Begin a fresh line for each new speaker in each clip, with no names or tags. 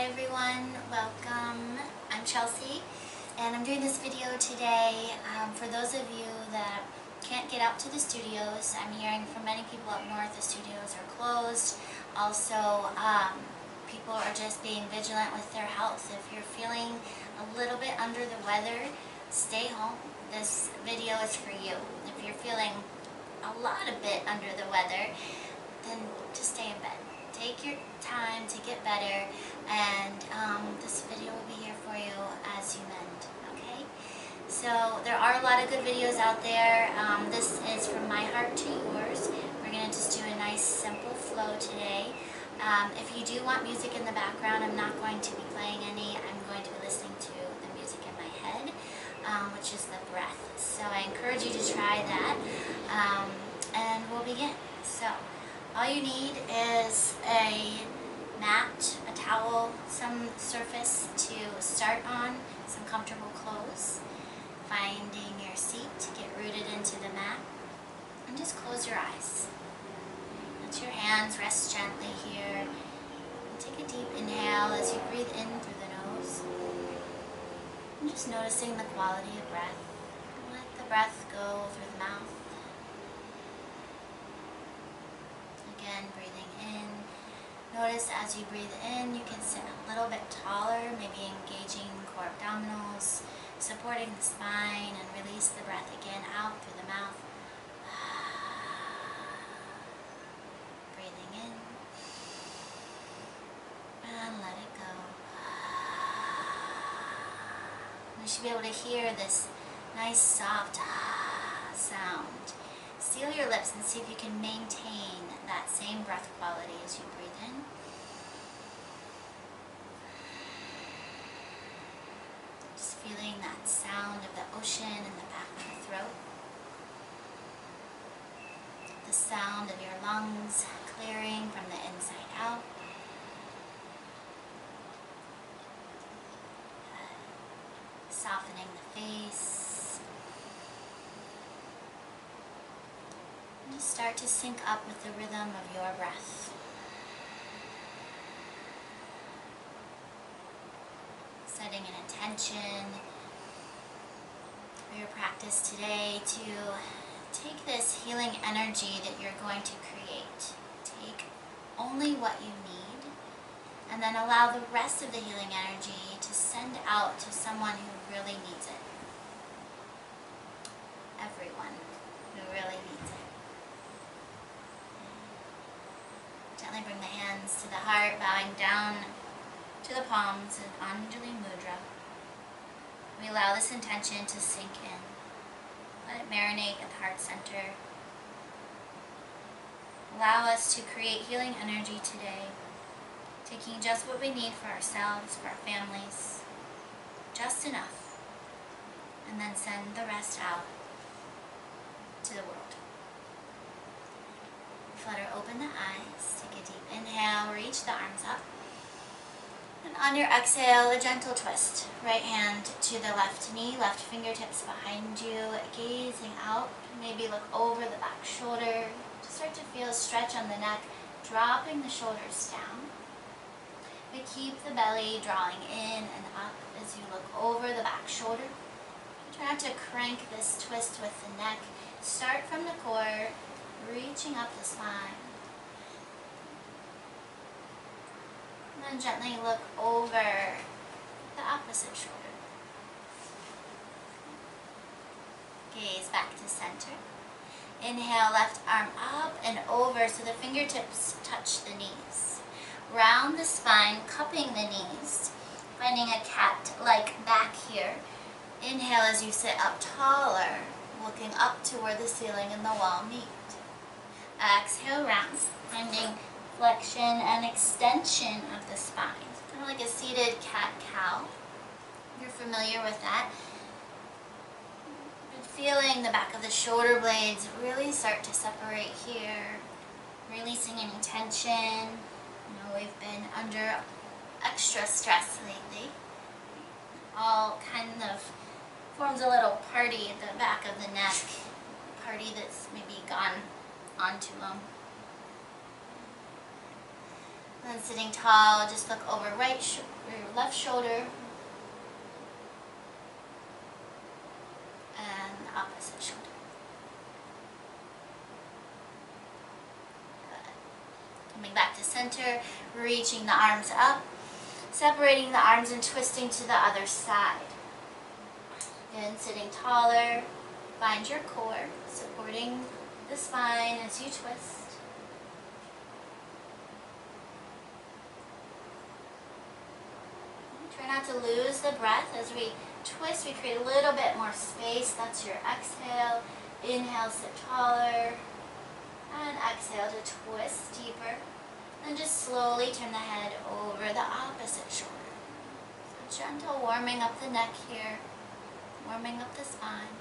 Hi everyone, welcome. I'm Chelsea and I'm doing this video today for those of you that can't get out to the studios. I'm hearing from many people up north the studios are closed. Also, people are just being vigilant with their health. If you're feeling a little bit under the weather, stay home. This video is for you. If you're feeling a bit under the weather, then just stay in bed. Take your time to get better, and this video will be here for you as you mend, okay? So there are a lot of good videos out there. This is from my heart to yours. We're going to just do a nice simple flow today. If you do want music in the background, I'm not going to be playing any. I'm going to be listening to the music in my head, which is the breath. So I encourage you to try that, and we'll begin. So all you need is a mat, a towel, some surface to start on, some comfortable clothes, finding your seat to get rooted into the mat, and just close your eyes. Let your hands rest gently here. And take a deep inhale as you breathe in through the nose. And just noticing the quality of breath. Let the breath go through the mouth. Again, breathing in. Notice as you breathe in, you can sit a little bit taller, maybe engaging core abdominals, supporting the spine, and release the breath again out through the mouth. Breathing in, and let it go. You should be able to hear this nice soft sound. Seal your lips and see if you can maintain that same breath quality as you breathe in. Just feeling that sound of the ocean in the back of the throat. The sound of your lungs clearing from the inside out. Softening the face. Just start to sync up with the rhythm of your breath. Setting an intention for your practice today to take this healing energy that you're going to create. Take only what you need, and then allow the rest of the healing energy to send out to someone who really needs it. Everyone who really needs it. Gently bring the hands to the heart, bowing down to the palms in Anjali Mudra. We allow this intention to sink in. Let it marinate at the heart center. Allow us to create healing energy today, taking just what we need for ourselves, for our families, just enough, and then send the rest out to the world. Flutter open the eyes, take a deep inhale, reach the arms up. And on your exhale, a gentle twist. Right hand to the left knee, left fingertips behind you, gazing out. Maybe look over the back shoulder. Just start to feel a stretch on the neck, dropping the shoulders down. But keep the belly drawing in and up as you look over the back shoulder. Try not to crank this twist with the neck. Start from the core, reaching up the spine. And then gently look over the opposite shoulder. Gaze back to center. Inhale, left arm up and over so the fingertips touch the knees. Round the spine, cupping the knees, finding a cat-like back here. Inhale as you sit up taller, looking up to where the ceiling and the wall meet. Exhale, round, finding flexion and extension of the spine. Kind of like a seated cat-cow. You're familiar with that. And feeling the back of the shoulder blades really start to separate here. Releasing any tension. You know, we've been under extra stress lately. All kind of forms a little party at the back of the neck. A party that's maybe gone on too long. then sitting tall, just look over your left shoulder and the opposite shoulder. Good. Coming back to center, reaching the arms up, separating the arms and twisting to the other side. Then sitting taller, find your core, supporting the spine as you twist. Try not to lose the breath. As we twist, we create a little bit more space. That's your exhale. Inhale, sit taller. And exhale to twist deeper. And just slowly turn the head over the opposite shoulder. So gentle warming up the neck here. Warming up the spine.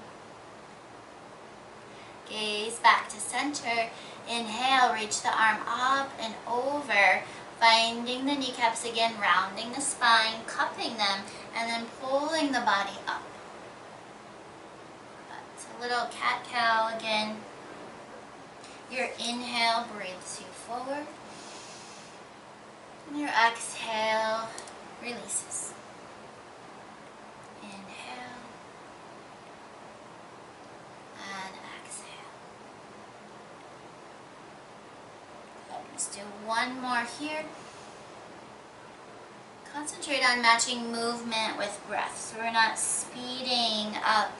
Gaze back to center. Inhale, reach the arm up and over. Finding the kneecaps again, rounding the spine, cupping them, and then pulling the body up. It's a little cat-cow again. Your inhale breathes you forward. And your exhale releases. Inhale. And exhale. Good. Let's do one more here. Concentrate on matching movement with breath, so we're not speeding up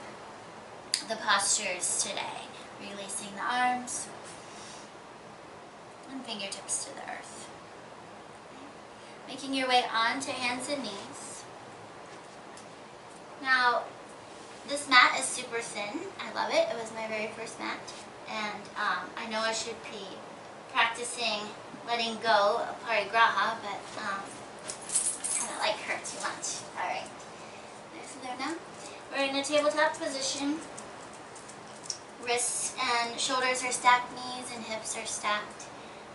the postures today. Releasing the arms and fingertips to the earth. Making your way onto hands and knees. Now, this mat is super thin. I love it. It was my very first mat. And I know I should be practicing letting go of parigraha, but I kind of like her too much. Alright, there's there now. We're in a tabletop position. Wrists and shoulders are stacked, knees and hips are stacked.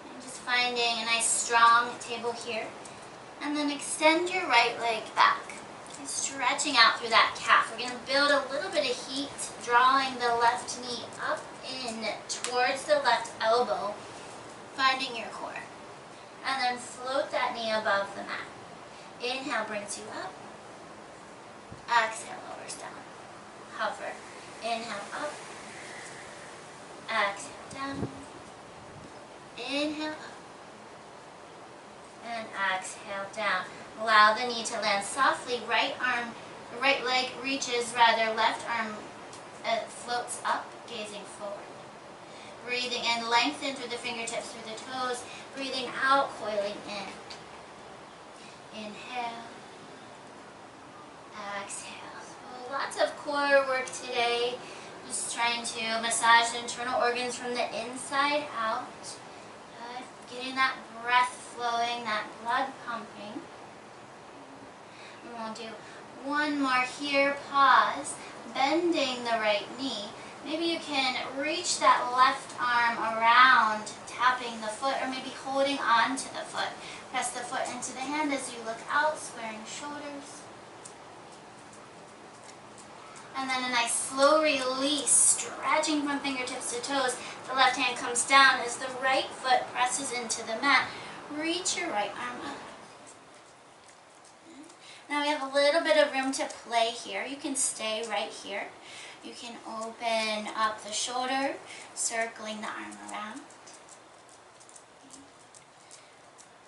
And just finding a nice strong table here. And then extend your right leg back. And stretching out through that calf. We're going to build a little bit of heat, drawing the left knee up in towards the left elbow. Finding your core. And then float that knee above the mat. Inhale brings you up. Exhale lowers down. Hover. Inhale up. Exhale down. Inhale up. And exhale down. Allow the knee to land softly. Right leg reaches, left arm floats up, gazing forward. Breathing in, lengthen through the fingertips, through the toes. Breathing out, coiling in. Inhale. Exhale. So lots of core work today. Just trying to massage the internal organs from the inside out. Getting that breath flowing, that blood pumping. And we'll do one more here. Pause. Bending the right knee. Maybe you can reach that left arm around, tapping the foot, or maybe holding on to the foot. Press the foot into the hand as you look out, squaring shoulders. And then a nice slow release, stretching from fingertips to toes. The left hand comes down as the right foot presses into the mat. Reach your right arm up. Now we have a little bit of room to play here. You can stay right here. You can open up the shoulder, circling the arm around.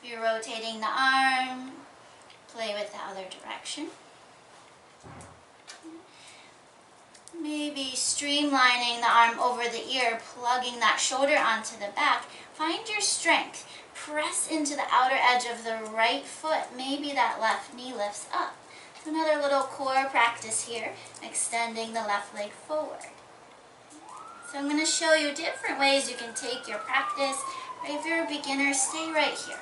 If you're rotating the arm, play with the other direction. Maybe streamlining the arm over the ear, plugging that shoulder onto the back. Find your strength. Press into the outer edge of the right foot. Maybe that left knee lifts up. So another little core practice here, extending the left leg forward. So I'm going to show you different ways you can take your practice. If you're a beginner, stay right here.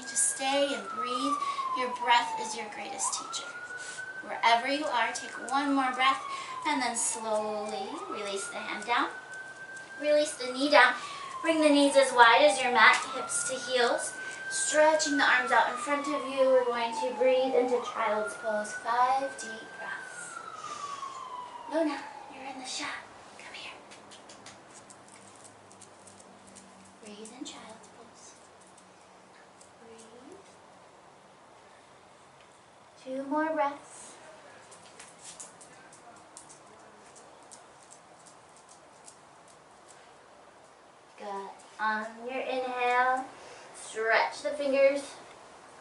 Just stay and breathe. Your breath is your greatest teacher. Wherever you are, take one more breath and then slowly release the hand down. Release the knee down. Bring the knees as wide as your mat, hips to heels. Stretching the arms out in front of you. We're going to breathe into child's pose. 5 deep breaths. Luna, you're in the shot. Come here. Breathe in child's pose. 2 more breaths. Good. On your inhale, stretch the fingers.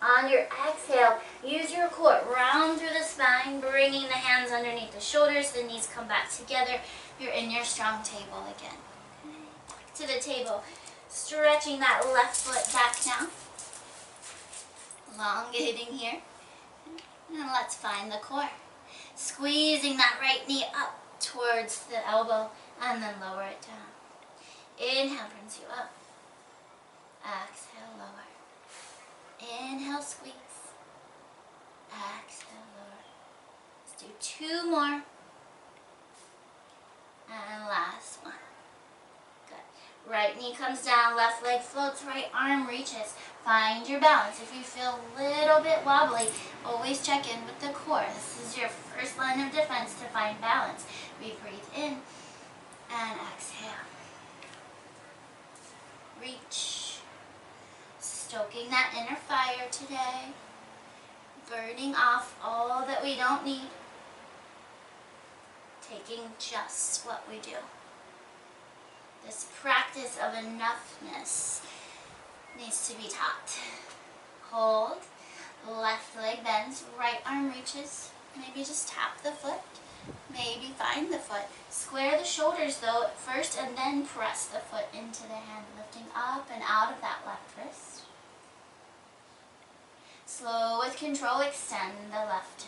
On your exhale, use your core. Round through the spine, bringing the hands underneath the shoulders. The knees come back together. You're in your strong table again. To the table. Stretching that left foot back now. Elongating here. And let's find the core. Squeezing that right knee up towards the elbow and then lower it down. Inhale brings you up. Exhale, lower. Inhale, squeeze. Exhale, lower. Let's do 2 more. And last one. Good. Right knee comes down, left leg floats, right arm reaches. Find your balance. If you feel a little bit wobbly, always check in with the core. This is your first line of defense to find balance. We breathe in and exhale. Reach. Stoking that inner fire today. Burning off all that we don't need. Taking just what we do. This practice of enoughness needs to be taught. Hold. Left leg bends. Right arm reaches. Maybe just tap the foot. Maybe find the foot. Square the shoulders though first and then press the foot into the hand, lifting up and out of that left wrist. Slow with control, extend the left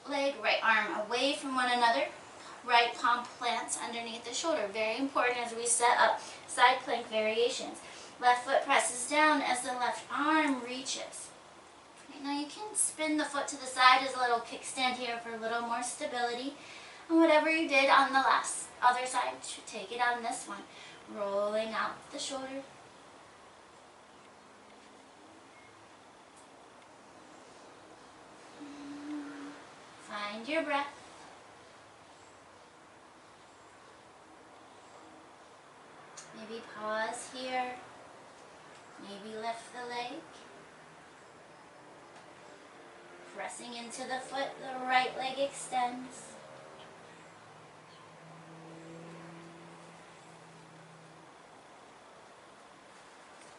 leg, right arm away from one another. Right palm plants underneath the shoulder. Very important as we set up side plank variations. Left foot presses down as the left arm reaches. Now you can spin the foot to the side as a little kickstand here for a little more stability. And whatever you did on the other side, take it on this one. Rolling out the shoulder. Find your breath. Maybe pause here. Maybe lift the leg. Pressing into the foot, the right leg extends.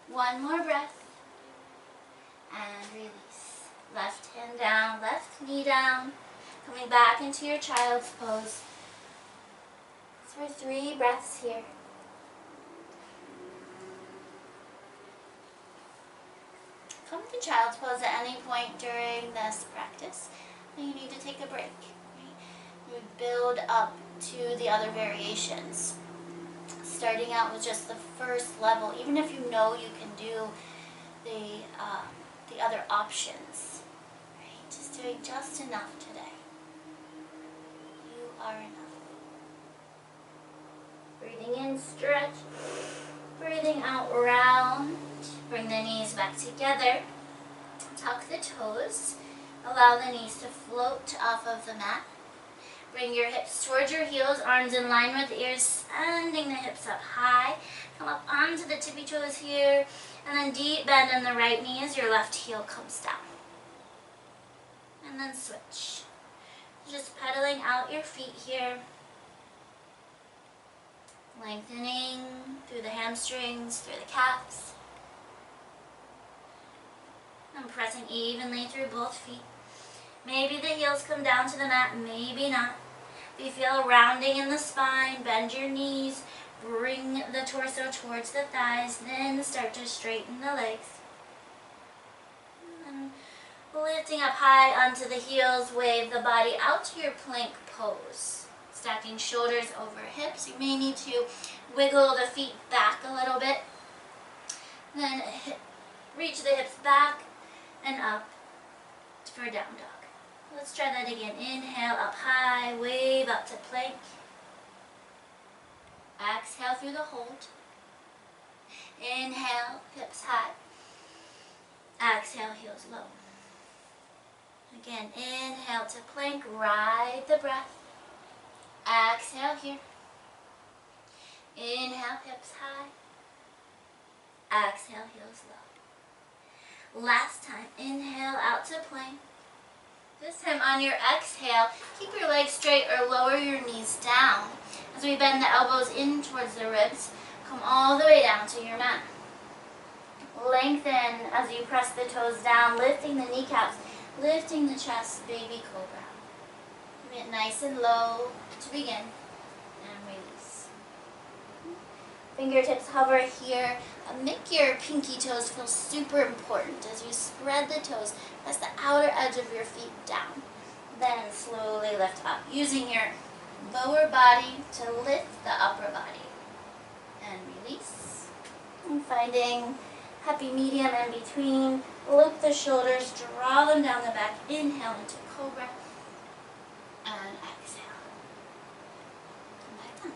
One more breath. And release. Left hand down, left knee down. Coming back into your child's pose. For 3 breaths here. Come to child's pose at any point during this practice. Then you need to take a break. Right? You build up to the other variations. Starting out with just the first level, even if you know you can do the other options. Right? Just doing just enough today. You are enough. Breathing in, stretch. Breathing out, round. Bring the knees back together. Tuck the toes. Allow the knees to float off of the mat. Bring your hips towards your heels, arms in line with ears, sending the hips up high. Come up onto the tippy toes here, and then deep bend in the right knee as your left heel comes down. And then switch. Just pedaling out your feet here. Lengthening through the hamstrings, through the calves. And pressing evenly through both feet. Maybe the heels come down to the mat, maybe not. If you feel a rounding in the spine, bend your knees, bring the torso towards the thighs, then start to straighten the legs. And lifting up high onto the heels, wave the body out to your plank pose. Stacking shoulders over hips. You may need to wiggle the feet back a little bit. Then reach the hips back and up for down dog. Let's try that again. Inhale up high, wave up to plank. Exhale through the hold. Inhale, hips high. Exhale, heels low. Again, inhale to plank, ride the breath. Exhale here. Inhale, hips high. Exhale, heels low. Last time, inhale out to plank. This time on your exhale, keep your legs straight or lower your knees down. As we bend the elbows in towards the ribs, come all the way down to your mat. Lengthen as you press the toes down, lifting the kneecaps, lifting the chest, baby cobra. Keep it nice and low to begin, and release. Fingertips hover here. Make your pinky toes feel super important as you spread the toes. Press the outer edge of your feet down. Then slowly lift up, using your lower body to lift the upper body. And release. And finding happy medium in between. Loop the shoulders, draw them down the back. Inhale into cobra. And exhale. Come back down.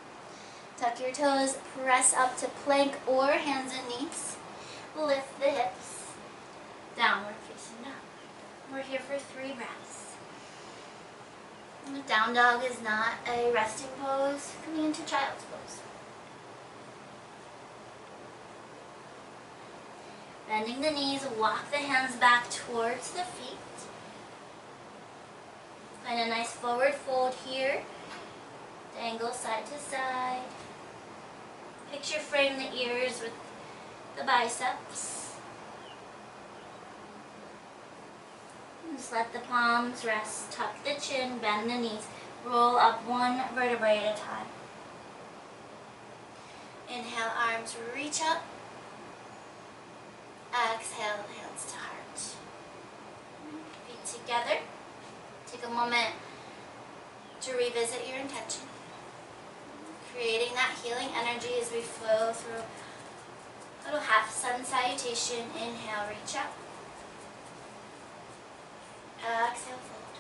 Tuck your toes, press up to plank or hands and knees. Lift the hips. Downward facing dog. We're here for 3 breaths. Down dog is not a resting pose. Coming into child's pose. Bending the knees, walk the hands back towards the feet. Find a nice forward fold here. Dangle side to side. Picture frame the ears with the biceps. Just let the palms rest. Tuck the chin, bend the knees. Roll up 1 vertebrae at a time. Inhale, arms reach up. Exhale, hands to heart. Feet together. Take a moment to revisit your intention. Creating that healing energy as we flow through a little half sun salutation. Inhale, reach up. Exhale, fold.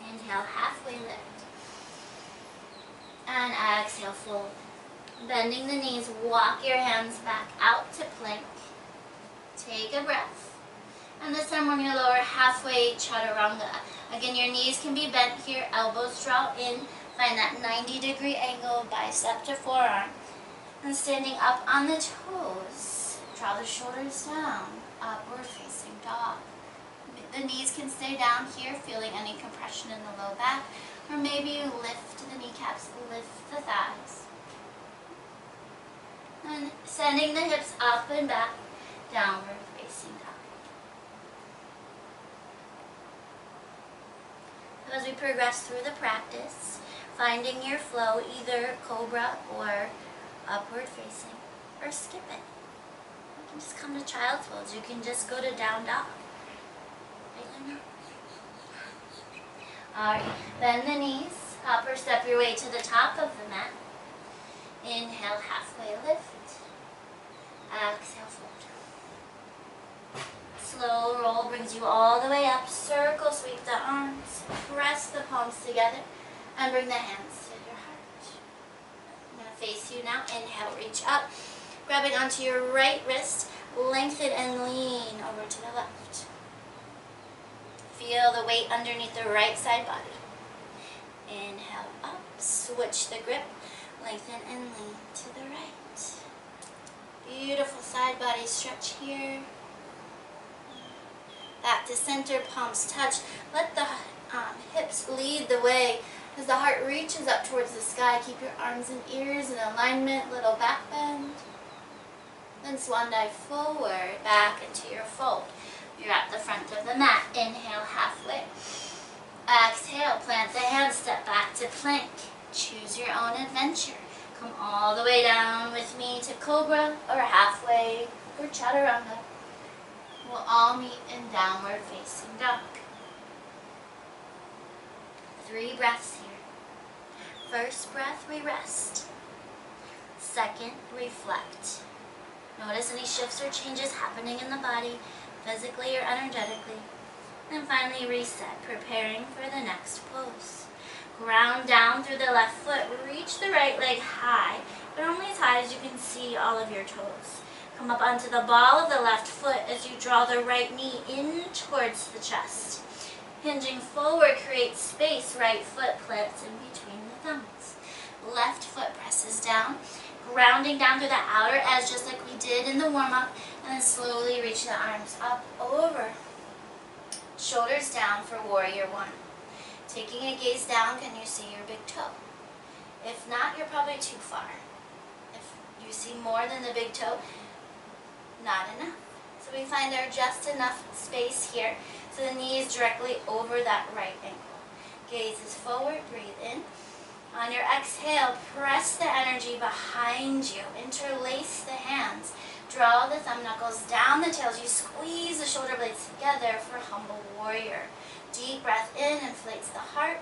Inhale, halfway lift. And exhale, fold. Bending the knees, walk your hands back out to plank. Take a breath. And this time we're going to lower halfway chaturanga. Again, your knees can be bent here, elbows draw in. Find that 90-degree angle, bicep to forearm. And standing up on the toes, draw the shoulders down, upward facing dog. The knees can stay down here, feeling any compression in the low back. Or maybe you lift the kneecaps, lift the thighs. And sending the hips up and back, downward facing dog. As we progress through the practice, finding your flow, either cobra or upward facing, or skip it. You can just come to child's pose. You can just go to down dog. Alright, bend the knees, hop or step your way to the top of the mat. Inhale, halfway lift. Exhale, fold. Slow roll brings you all the way up. Circle, sweep the arms. Press the palms together and bring the hands to your heart. I'm going to face you now. Inhale, reach up. Grabbing onto your right wrist. Lengthen and lean over to the left. Feel the weight underneath the right side body. Inhale up. Switch the grip. Lengthen and lean to the right. Beautiful side body stretch here. Back to center, palms touch. Let the hips lead the way as the heart reaches up towards the sky. Keep your arms and ears in alignment, little back bend. Then swan dive forward, back into your fold. You're at the front of the mat. Inhale, halfway. Exhale, plant the hands, step back to plank. Choose your own adventure. Come all the way down with me to cobra or halfway or chaturanga. We'll all meet in downward facing dog. 3 breaths here. First breath, we rest. Second, reflect. Notice any shifts or changes happening in the body, physically or energetically. And finally, reset, preparing for the next pose. Ground down through the left foot. Reach the right leg high, but only as high as you can see all of your toes. Come up onto the ball of the left foot as you draw the right knee in towards the chest. Hinging forward, create space. Right foot plants in between the thumbs. Left foot presses down, grounding down through the outer edge just like we did in the warm-up, and then slowly reach the arms up over. Shoulders down for warrior one. Taking a gaze down, can you see your big toe? If not, you're probably too far. If you see more than the big toe, not enough. So we find there just enough space here so the knee is directly over that right ankle. Gaze is forward, breathe in. On your exhale, press the energy behind you. Interlace the hands. Draw the thumb knuckles down the tails. You squeeze the shoulder blades together for humble warrior. Deep breath in, inflates the heart.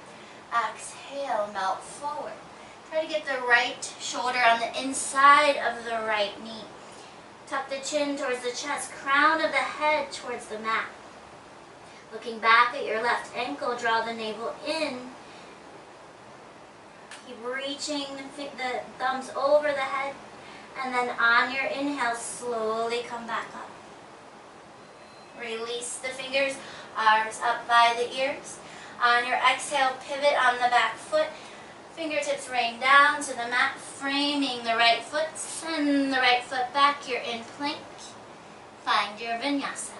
Exhale, melt forward. Try to get the right shoulder on the inside of the right knee. Tuck the chin towards the chest, crown of the head towards the mat. Looking back at your left ankle, draw the navel in. Keep reaching the thumbs over the head, and then on your inhale, slowly come back up. Release the fingers, arms up by the ears. On your exhale, pivot on the back foot. Fingertips rain down to the mat, framing the right foot. Send the right foot back. You're in plank. Find your vinyasa.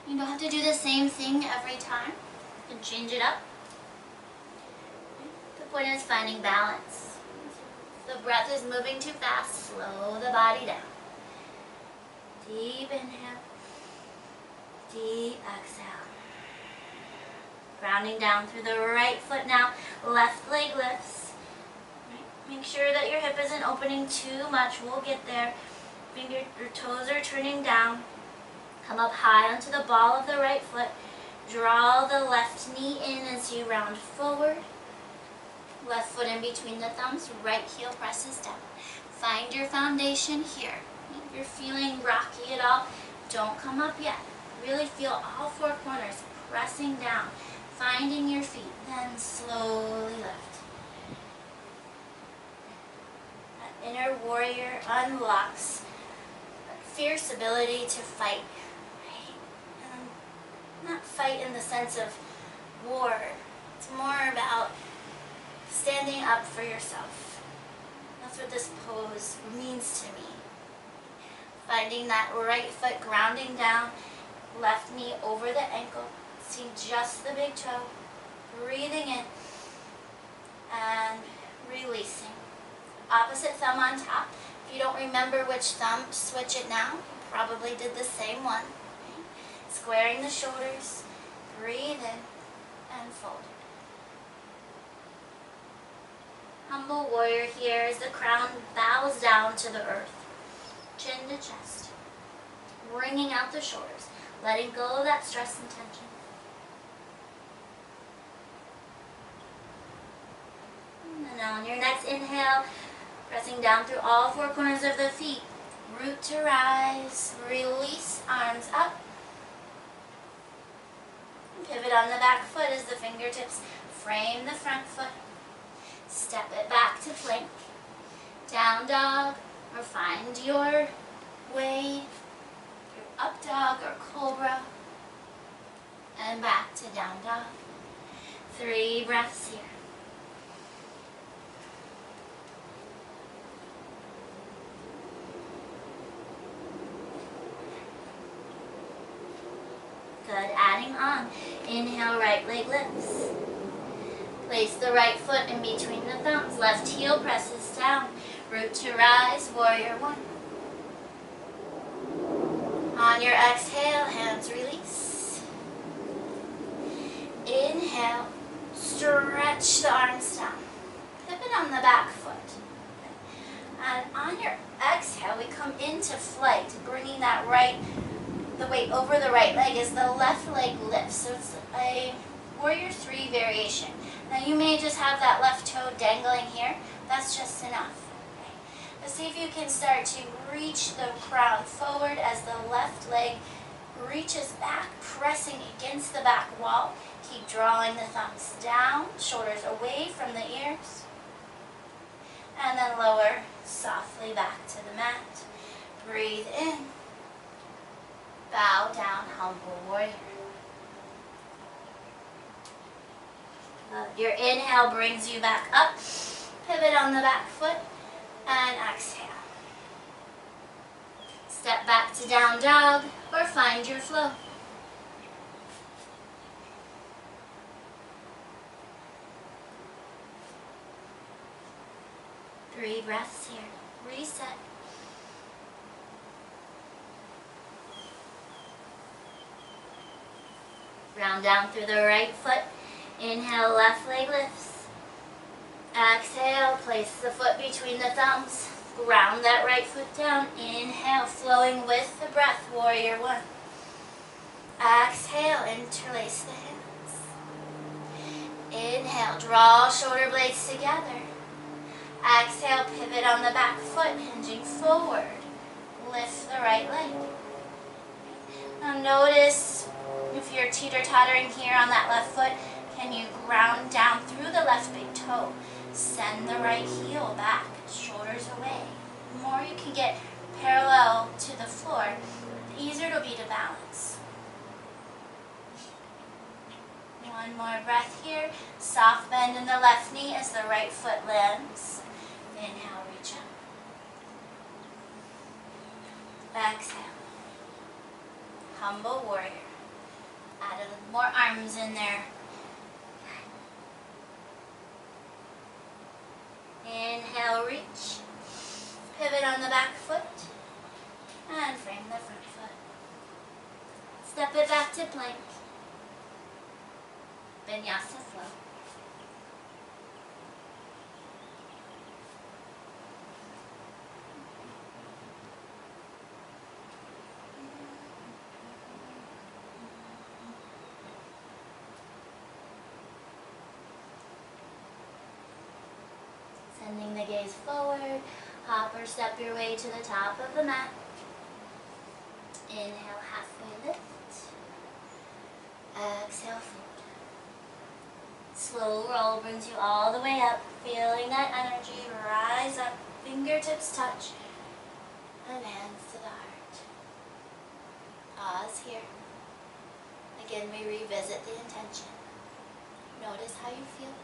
You don't have to do the same thing every time. You can change it up. The point is finding balance. If the breath is moving too fast, slow the body down. Deep inhale. Deep exhale. Grounding down through the right foot now. Left leg lifts. Make sure that your hip isn't opening too much. We'll get there. Your toes are turning down. Come up high onto the ball of the right foot. Draw the left knee in as you round forward. Left foot in between the thumbs. Right heel presses down. Find your foundation here. If you're feeling rocky at all, don't come up yet. Really feel all four corners pressing down. Finding your feet. Then slowly lift. That inner warrior unlocks that fierce ability to fight. Not fight in the sense of war. It's more about standing up for yourself. That's what this pose means to me. Finding that right foot grounding down, left knee over the ankle, seeing just the big toe, breathing in and releasing. Opposite thumb on top. If you don't remember which thumb, switch it now. You probably did the same one. Squaring the shoulders, breathe in and fold it. Humble warrior here as the crown bows down to the earth, chin to chest, bringing out the shoulders, letting go of that stress and tension. And on your next inhale, pressing down through all four corners of the feet, root to rise, release, arms up. Pivot on the back foot as the fingertips frame the front foot. Step it back to plank. Down dog, or find your way. Your up dog or cobra. And back to down dog. 3 breaths here. Good, adding on. Inhale, right leg lifts. Place the right foot in between the thumbs. Left heel presses down. Root to rise, warrior one. On your exhale, hands release. Inhale, stretch the arms down. Pivot on the back foot. And on your exhale, we come into flight, bringing that the weight over the right leg as the left leg lifts. So it's a warrior 3 variation. Now you may just have that left toe dangling here. That's just enough. Okay. But see if you can start to reach the crown forward as the left leg reaches back, pressing against the back wall. Keep drawing the thumbs down, shoulders away from the ears. And then lower softly back to the mat. Breathe in. Bow down, humble warrior. Your inhale brings you back up. Pivot on the back foot and exhale. Step back to down dog or find your flow. Three breaths here. Reset. Round down through the right foot. Inhale, left leg lifts. Exhale, place the foot between the thumbs. Ground that right foot down. Inhale, flowing with the breath, warrior one. Exhale, interlace the hands. Inhale, draw shoulder blades together. Exhale, pivot on the back foot, hinging forward. Lift the right leg. Now notice if you're teeter-tottering here on that left foot, can you ground down through the left big toe? Send the right heel back, shoulders away. The more you can get parallel to the floor, the easier it'll be to balance. One more breath here. Soft bend in the left knee as the right foot lands. Inhale, reach up. Exhale. Humble warrior. Add a little more arms in there. Inhale, reach. Pivot on the back foot. And frame the front foot. Step it back to plank. Vinyasa flow. Sending the gaze forward, hop or step your way to the top of the mat. Inhale, halfway lift. Exhale, fold. Slow roll brings you all the way up, feeling that energy rise up, fingertips touch, and hands to the heart. Pause here. Again, we revisit the intention. Notice how you feel.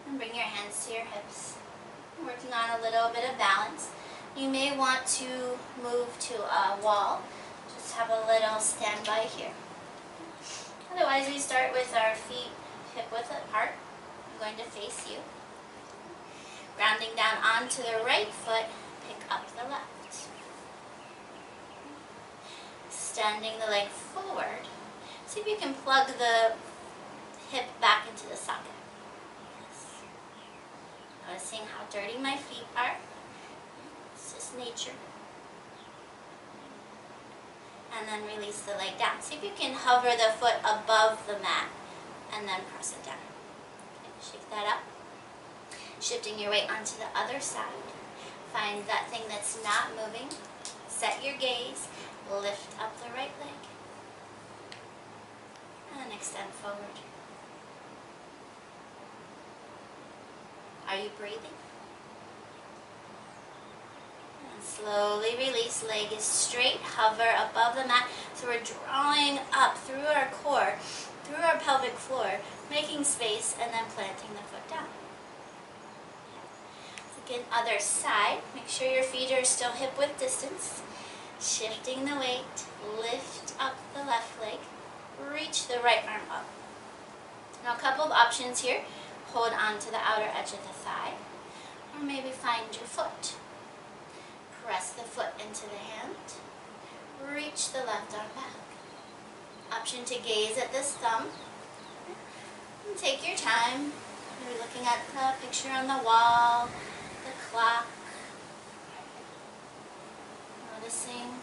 And bring your hands to your hips. Working on a little bit of balance. You may want to move to a wall. Just have a little standby here. Otherwise, we start with our feet hip width apart. I'm going to face you. Grounding down onto the right foot, pick up the left. Extending the leg forward. See if you can plug the hip back into the socket. Noticing how dirty my feet are. It's just nature. And then release the leg down. See if you can hover the foot above the mat and then press it down. Okay, shake that up. Shifting your weight onto the other side. Find that thing that's not moving. Set your gaze. Lift up the right leg. And extend forward. Are you breathing? And slowly release. Leg is straight. Hover above the mat. So we're drawing up through our core, through our pelvic floor, making space, and then planting the foot down. So again, other side. Make sure your feet are still hip width distance. Shifting the weight. Lift up the left leg. Reach the right arm up. Now a couple of options here. Hold on to the outer edge of the thigh, or maybe find your foot. Press the foot into the hand. Reach the left arm back. Option to gaze at this thumb. And take your time. You're looking at the picture on the wall, the clock. Noticing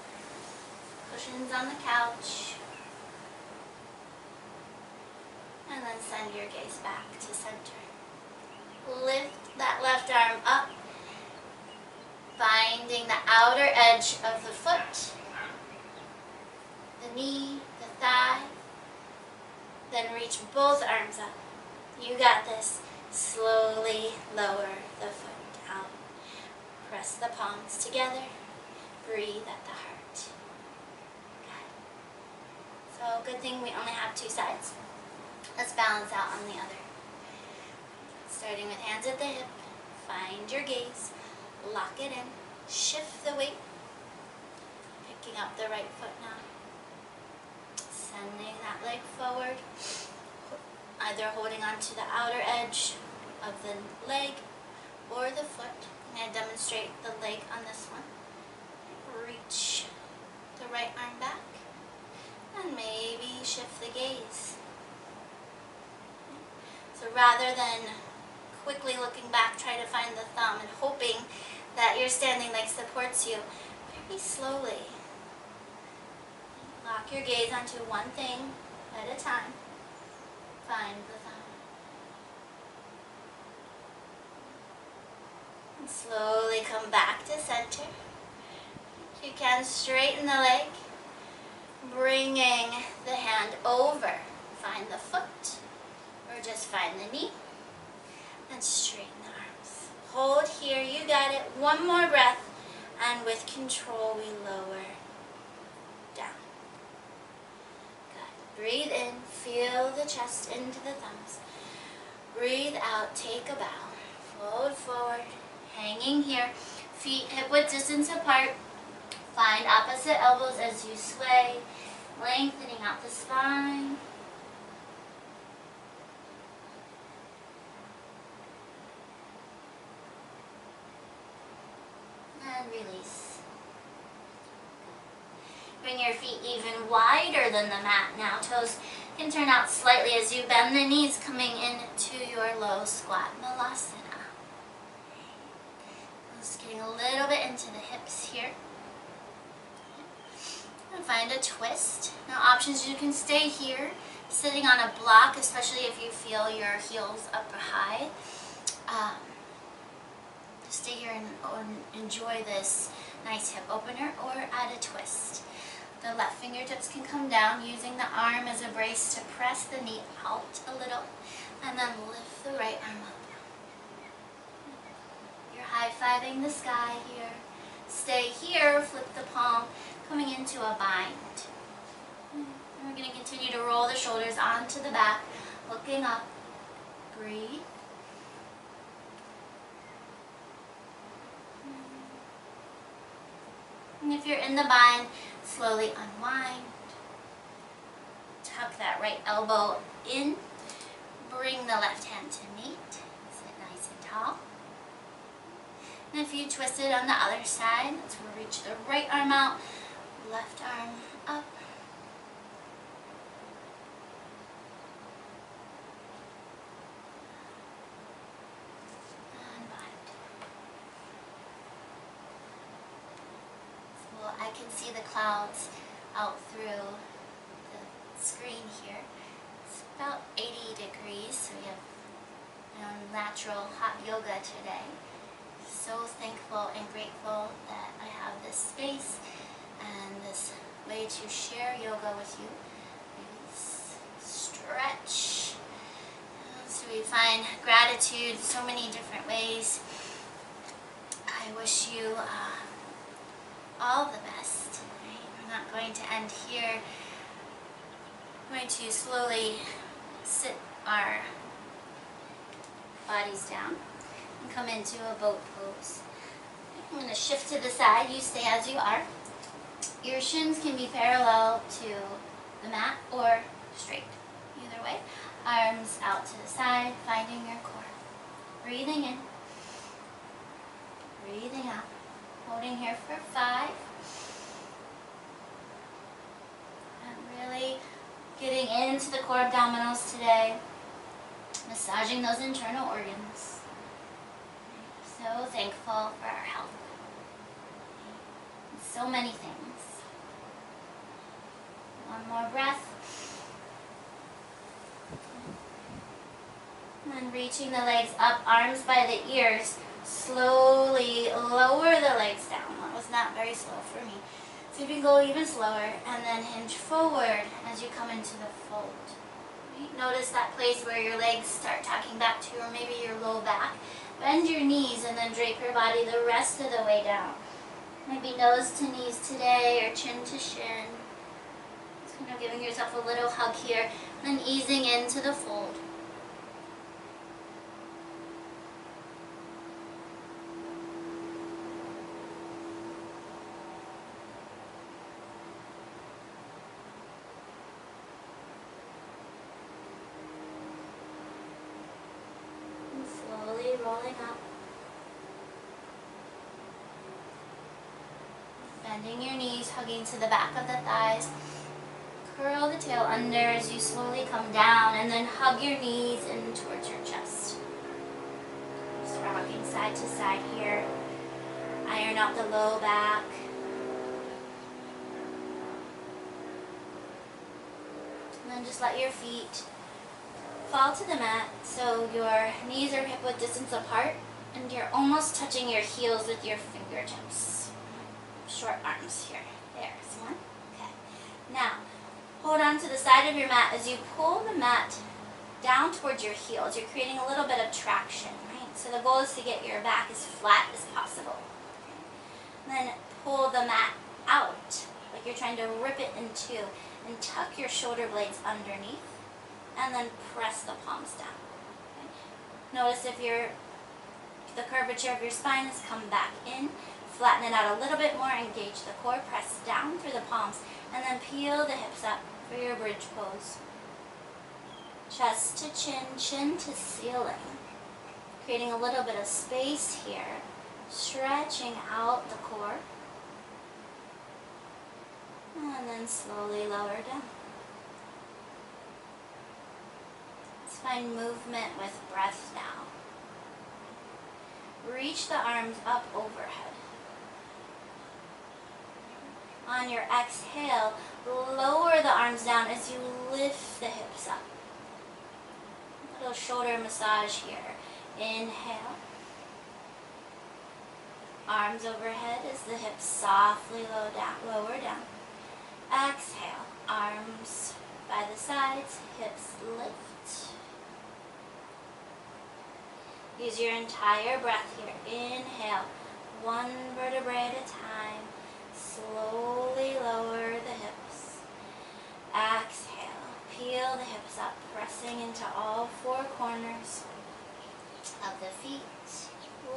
cushions on the couch. And then send your gaze back to center. Lift that left arm up, finding the outer edge of the foot, the knee, the thigh. Then reach both arms up. You got this. Slowly lower the foot down. Press the palms together. Breathe at the heart. Good. So good thing we only have two sides. Let's balance out on the other. Starting with hands at the hip, find your gaze, lock it in, shift the weight, picking up the right foot now, sending that leg forward, either holding onto the outer edge of the leg or the foot. I'm going to demonstrate the leg on this one. Reach the right arm back and maybe shift the gaze. So rather than quickly looking back, try to find the thumb and hoping that your standing leg supports you, very slowly lock your gaze onto one thing at a time. Find the thumb. And slowly come back to center. If you can, straighten the leg, bringing the hand over. Find the foot, or just find the knee, and straighten the arms. Hold here, you got it. One more breath, and with control we lower down. Good. Breathe in, feel the chest into the thumbs. Breathe out, take a bow. Fold forward, hanging here. Feet hip-width distance apart. Find opposite elbows as you sway, lengthening out the spine. And release. Bring your feet even wider than the mat now. Toes can turn out slightly as you bend the knees, coming into your low squat malasana. Just getting a little bit into the hips here. And find a twist. Now options, you can stay here, sitting on a block, especially if you feel your heels up or high. Stay here and enjoy this nice hip opener, or add a twist. The left fingertips can come down, using the arm as a brace to press the knee out a little, and then lift the right arm up. You're high-fiving the sky here. Stay here, flip the palm, coming into a bind. And we're going to continue to roll the shoulders onto the back, looking up. Breathe. And if you're in the bind, slowly unwind. Tuck that right elbow in. Bring the left hand to meet. Sit nice and tall. And if you twist it on the other side, that's where we reach the right arm out, left arm up. I can see the clouds out through the screen here. It's about 80 degrees, so we have natural hot yoga today. So thankful and grateful that I have this space and this way to share yoga with you. Stretch. So we find gratitude so many different ways. I wish you all the best. Right? We're not going to end here. I'm going to slowly sit our bodies down and come into a boat pose. I'm going to shift to the side. You stay as you are. Your shins can be parallel to the mat or straight. Either way. Arms out to the side, finding your core. Breathing in. Breathing out. Holding here for 5. And really getting into the core abdominals today. Massaging those internal organs. So thankful for our health. So many things. One more breath. And then reaching the legs up, arms by the ears. Slowly lower the legs down. That was not very slow for me. So you can go even slower, and then hinge forward as you come into the fold. Right? Notice that place where your legs start tucking back to, or maybe your low back. Bend your knees and then drape your body the rest of the way down. Maybe nose to knees today, or chin to shin. Giving yourself a little hug here, and then easing into the fold. And slowly rolling up. Bending your knees, hugging to the back of the thighs. Curl the tail under as you slowly come down, and then hug your knees in towards your chest. Just rocking side to side here. Iron out the low back. And then just let your feet fall to the mat so your knees are hip width distance apart and you're almost touching your heels with your fingertips. Short arms here. There's one. Okay. Now, hold on to the side of your mat as you pull the mat down towards your heels. You're creating a little bit of traction, right? So the goal is to get your back as flat as possible. And then pull the mat out, like you're trying to rip it in two, and tuck your shoulder blades underneath, and then press the palms down. Okay? Notice if the curvature of your spine has come back in. Flatten it out a little bit more, engage the core, press down through the palms, and then peel the hips up for your bridge pose. Chest to chin, chin to ceiling. Creating a little bit of space here, stretching out the core, and then slowly lower down. Let's find movement with breath now. Reach the arms up overhead. On your exhale, lower the arms down as you lift the hips up. A little shoulder massage here. Inhale. Arms overhead as the hips softly lower down. Exhale. Arms by the sides, hips lift. Use your entire breath here. Inhale. One vertebrae at a time. Slowly lower the hips. Exhale. Peel the hips up, pressing into all four corners of the feet,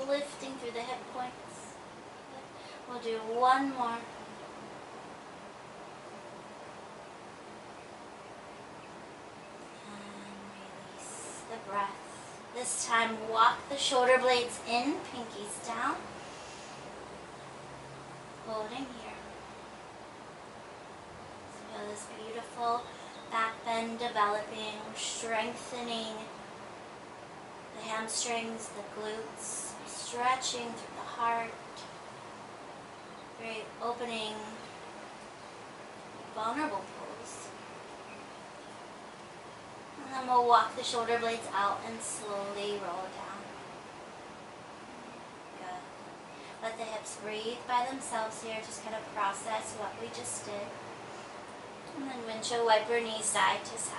lifting through the hip points. We'll do one more. And release the breath. This time, walk the shoulder blades in, pinkies down. Holding here. Feel this beautiful back bend developing, strengthening the hamstrings, the glutes, stretching through the heart. Great opening, vulnerable pose. And then we'll walk the shoulder blades out and slowly roll down. Let the hips breathe by themselves here. Just kind of process what we just did. And then windshield wiper knees side to side.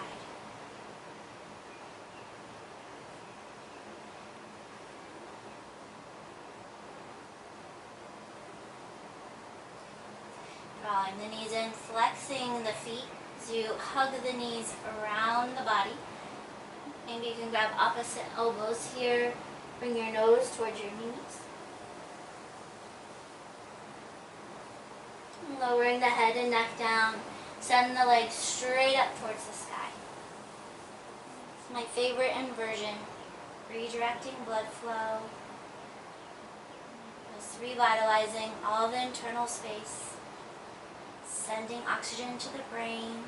Drawing the knees in, flexing the feet as you hug the knees around the body. Maybe you can grab opposite elbows here. Bring your nose towards your knees. Lowering the head and neck down. Send the legs straight up towards the sky. It's my favorite inversion. Redirecting blood flow. Just revitalizing all the internal space. Sending oxygen to the brain.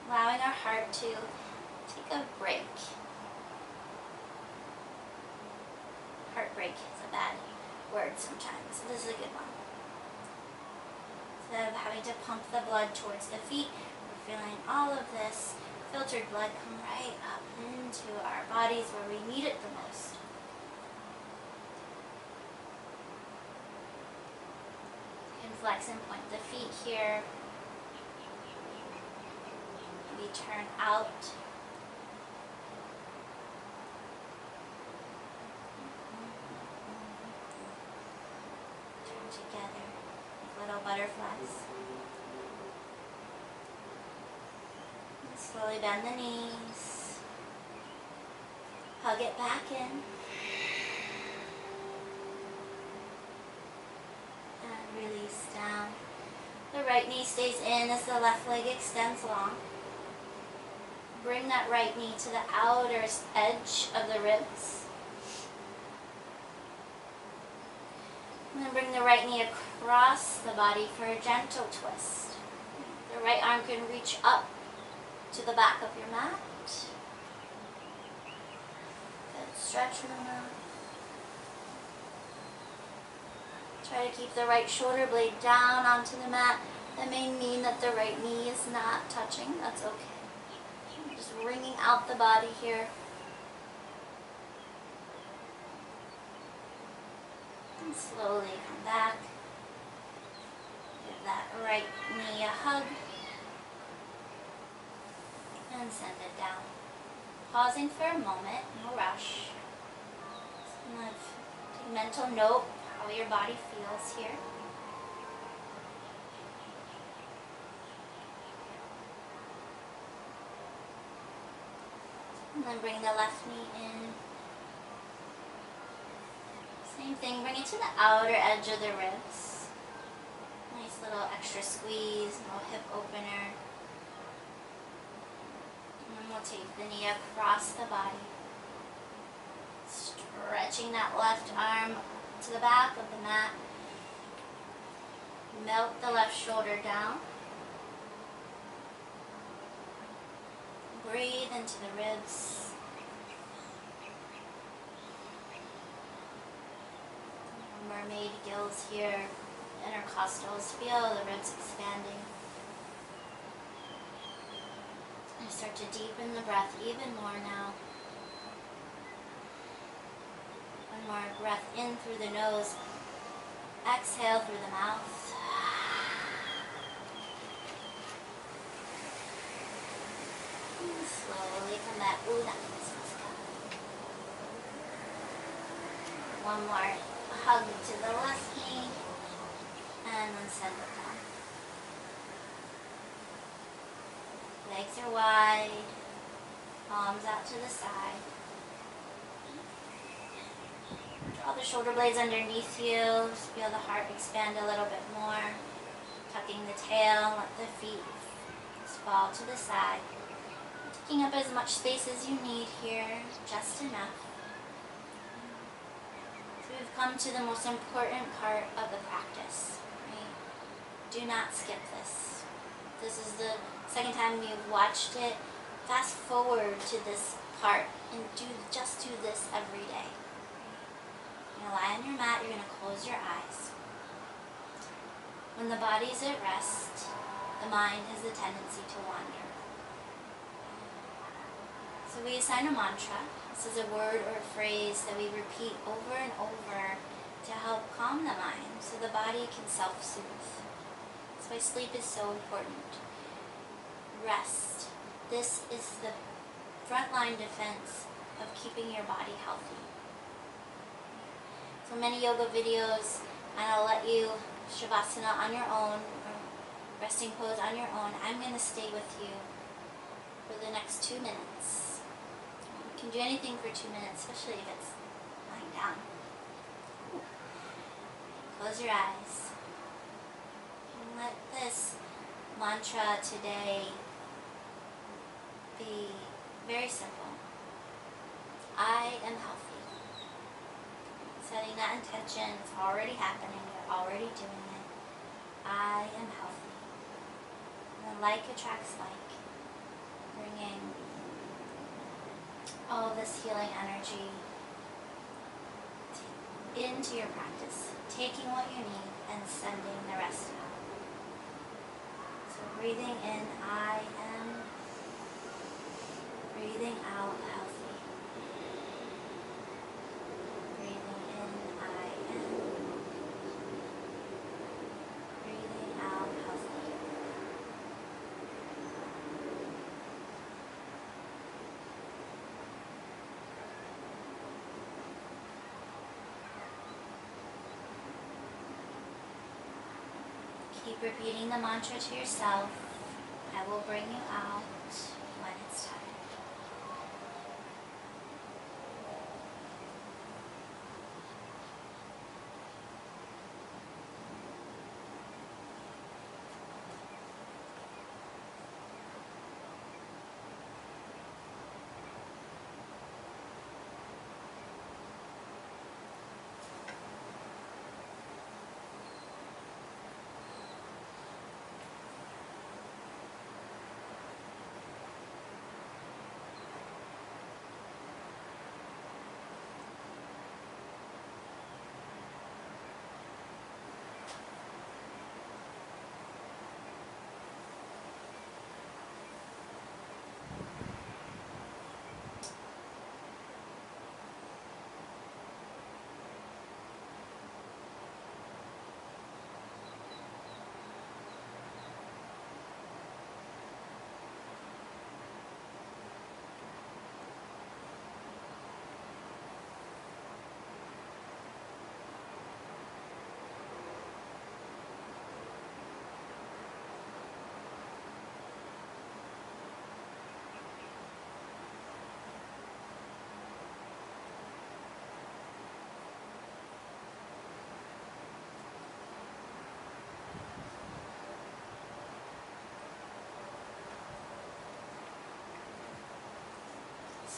Allowing our heart to take a break. Heartbreak is a bad word sometimes, so this is a good one. Instead of having to pump the blood towards the feet, we're feeling all of this filtered blood come right up into our bodies where we need it the most. You can flex and point the feet here. Maybe turn out. Turn together. Little butterflies. Slowly bend the knees. Hug it back in. And release down. The right knee stays in as the left leg extends long. Bring that right knee to the outer edge of the ribs. And then bring the right knee across the body for a gentle twist. The right arm can reach up to the back of your mat. Good. Stretch through the mouth. Try to keep the right shoulder blade down onto the mat. That may mean that the right knee is not touching. That's okay. Just wringing out the body here. And slowly come back. Give that right knee a hug. And send it down. Pausing for a moment, no rush. Take a mental note how your body feels here. And then bring the left knee in. Same thing, bring it to the outer edge of the ribs. Nice little extra squeeze, no hip opener. And then we'll take the knee across the body. Stretching that left arm to the back of the mat. Melt the left shoulder down. Breathe into the ribs. Mermaid gills here. Intercostals. Feel the ribs expanding. And start to deepen the breath even more now. One more breath in through the nose. Exhale through the mouth. Slowly come back. One more hug to the left knee. And then send it down. Legs are wide. Palms out to the side. Draw the shoulder blades underneath you. Just feel the heart expand a little bit more. Tucking the tail. Let the feet just fall to the side. Taking up as much space as you need here, just enough. So we've come to the most important part of the practice. Right? Do not skip this. This is the second time you've watched it. Fast forward to this part and just do this every day. You're going to lie on your mat, you're going to close your eyes. When the body's at rest, the mind has a tendency to wander. So we assign a mantra. This is a word or a phrase that we repeat over and over to help calm the mind so the body can self-soothe. That's why sleep is so important. Rest. This is the frontline defense of keeping your body healthy. So many yoga videos, and I'll let you Shavasana on your own, or resting pose on your own. I'm going to stay with you for the next 2 minutes. You can do anything for 2 minutes, especially if it's lying down. Close your eyes. And let this mantra today be very simple. I am healthy. Setting that intention, it's already happening, you're already doing it. I am healthy. And then like attracts like. Bringing all this healing energy into your practice, taking what you need and sending the rest out. So breathing in, I am. Breathing out, healthy. Breathing in, I am. Breathing out, healthy. Keep repeating the mantra to yourself. I will bring you out. next time.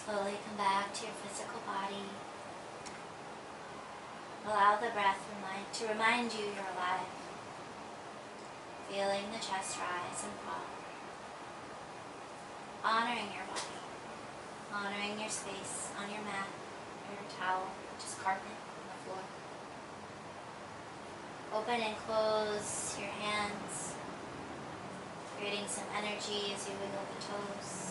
Slowly come back to your physical body. Allow the breath to remind you you're alive. Feeling the chest rise and fall. Honoring your body. Honoring your space on your mat or your towel, just carpet on the floor. Open and close your hands, creating some energy as you wiggle the toes.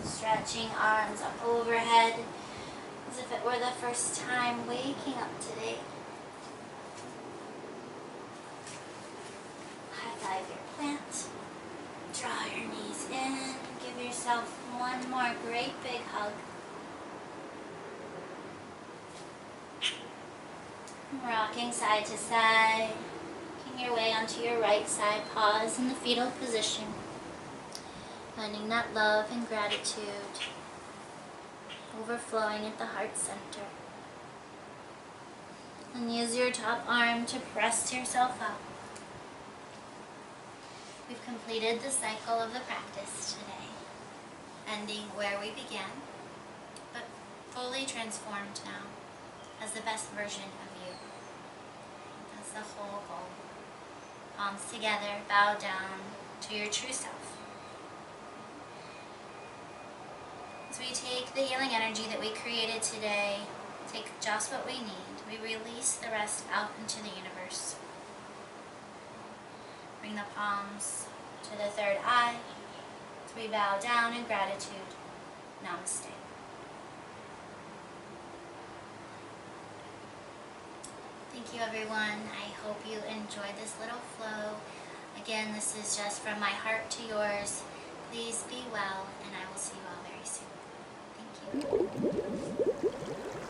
Stretching arms up overhead as if it were the first time waking up today. High five your plant. Draw your knees in. Give yourself one more great big hug. Rocking side to side. Making your way onto your right side. Pause in the fetal position. Finding that love and gratitude overflowing at the heart center. And use your top arm to press yourself up. We've completed the cycle of the practice today, ending where we began, but fully transformed now as the best version of you. That's the whole goal. Palms together, bow down to your true self. As we take the healing energy that we created today, take just what we need, we release the rest out into the universe. Bring the palms to the third eye as we bow down in gratitude. Namaste. Thank you, everyone. I hope you enjoyed this little flow. Again, this is just from my heart to yours. Please be well, and I will see you all very soon. Thank you.